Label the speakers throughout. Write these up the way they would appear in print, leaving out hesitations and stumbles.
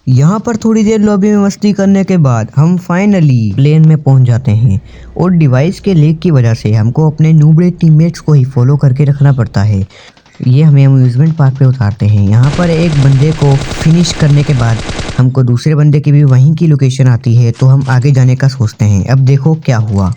Speaker 1: यहाँ पर थोड़ी देर लॉबी में मस्ती करने के बाद हम फाइनली प्लेन में पहुँच जाते हैं और डिवाइस के लीक की वजह से हमको अपने नूबड़े टीममेट्स को ही फॉलो करके रखना पड़ता है। ये हमें अम्यूज़मेंट पार्क पे उतारते हैं। यहाँ पर एक बंदे को फिनिश करने के बाद हमको दूसरे बंदे की भी वहीं की लोकेशन आती है, तो हम आगे जाने का सोचते हैं। अब देखो क्या हुआ।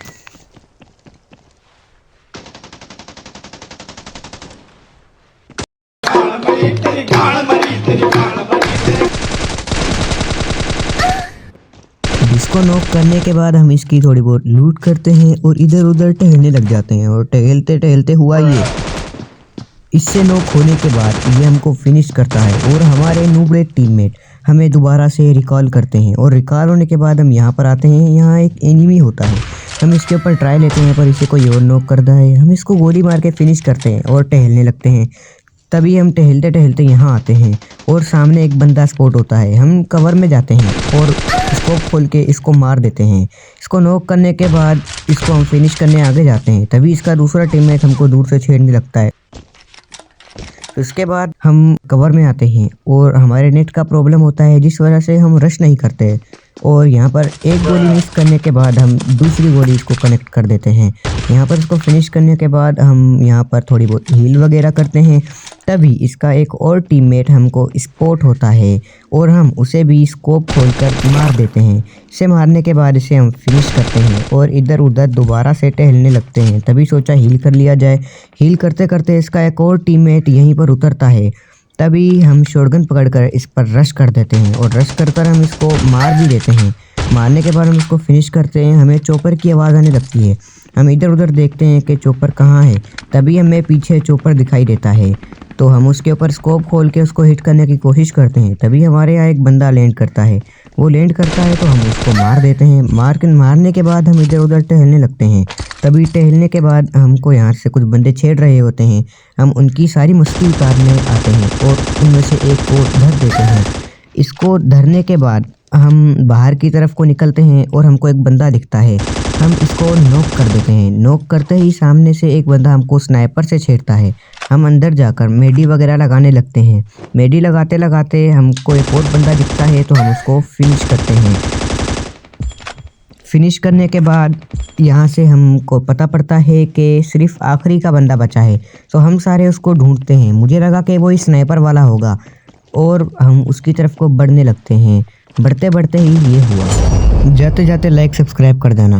Speaker 1: इसको नॉक करने के बाद हम इसकी थोड़ी बहुत लूट करते हैं और इधर उधर टहलने लग जाते हैं। और टहलते टहलते हुआ ये, इससे नॉक होने के बाद ये हमको फिनिश करता है और हमारे नूबड़े टीममेट हमें दोबारा से रिकॉल करते हैं। और रिकॉल होने के बाद हम यहाँ पर आते हैं। यहाँ एक एनिमी होता है, हम इसके ऊपर ट्राई लेते हैं पर इसे कोई और नॉक करता है। हम इसको गोली मार के फिनिश करते हैं और टहलने लगते हैं। तभी हम टहलते टहलते यहाँ आते हैं और सामने एक बंदा स्पॉट होता है। हम कवर में जाते हैं और स्कोप खोल के इसको मार देते हैं। इसको नॉक करने के बाद इसको हम फिनिश करने आगे जाते हैं। तभी इसका दूसरा टीममेट हमको दूर से छेड़ने लगता है। उसके बाद हम कवर में आते हैं और हमारे नेट का प्रॉब्लम होता है, जिस वजह से हम रश नहीं करते। और यहाँ पर एक गोली मिस करने के बाद हम दूसरी गोली इसको कनेक्ट कर देते हैं। यहाँ पर इसको फिनिश करने के बाद हम यहाँ पर थोड़ी बहुत हील वगैरह करते हैं। तभी इसका एक और टीममेट हमको स्पॉट होता है और हम उसे भी स्कोप खोलकर मार देते हैं। इसे मारने के बाद इसे हम फिनिश करते हैं और इधर उधर दोबारा से टहलने लगते हैं। तभी सोचा हील कर लिया जाए। हील करते करते इसका एक और टीममेट यहीं पर उतरता है। तभी हम शॉटगन पकड़कर इस पर रश कर देते हैं और रश कर हम इसको मार भी देते हैं। मारने के बाद हम इसको फिनिश करते हैं। हमें चॉपर की आवाज़ आने लगती है। हम इधर उधर देखते हैं कि चॉपर कहाँ है। तभी हमें पीछे चॉपर दिखाई देता है, तो हम उसके ऊपर स्कोप खोल के उसको हिट करने की कोशिश करते हैं। तभी हमारे यहाँ एक बंदा लैंड करता है। वो लैंड करता है तो हम उसको मार देते हैं। मारने के बाद हम इधर उधर टहलने लगते हैं। तभी टहलने के बाद हमको यहाँ से कुछ बंदे छेड़ रहे होते हैं। हम उनकी सारी मस्ती उतारने आते हैं और उनमें से एक को धर देते हैं। इसको धरने के बाद हम बाहर की तरफ को निकलते हैं और हमको एक बंदा दिखता है। हम इसको नॉक कर देते हैं। नॉक करते ही सामने से एक बंदा हमको स्नाइपर से छेड़ता है। हम अंदर जाकर मेडी वगैरह लगाने लगते हैं। मेडी लगाते लगाते हमको एक और बंदा दिखता है, तो हम उसको फिनिश करते हैं। फिनिश करने के बाद यहाँ से हमको पता पड़ता है कि सिर्फ आखिरी का बंदा बचा है, तो हम सारे उसको ढूंढते हैं। मुझे लगा कि वो स्नाइपर वाला होगा और हम उसकी तरफ को बढ़ने लगते हैं। बढ़ते बढ़ते ही ये हुआ। जाते जाते लाइक सब्सक्राइब कर देना।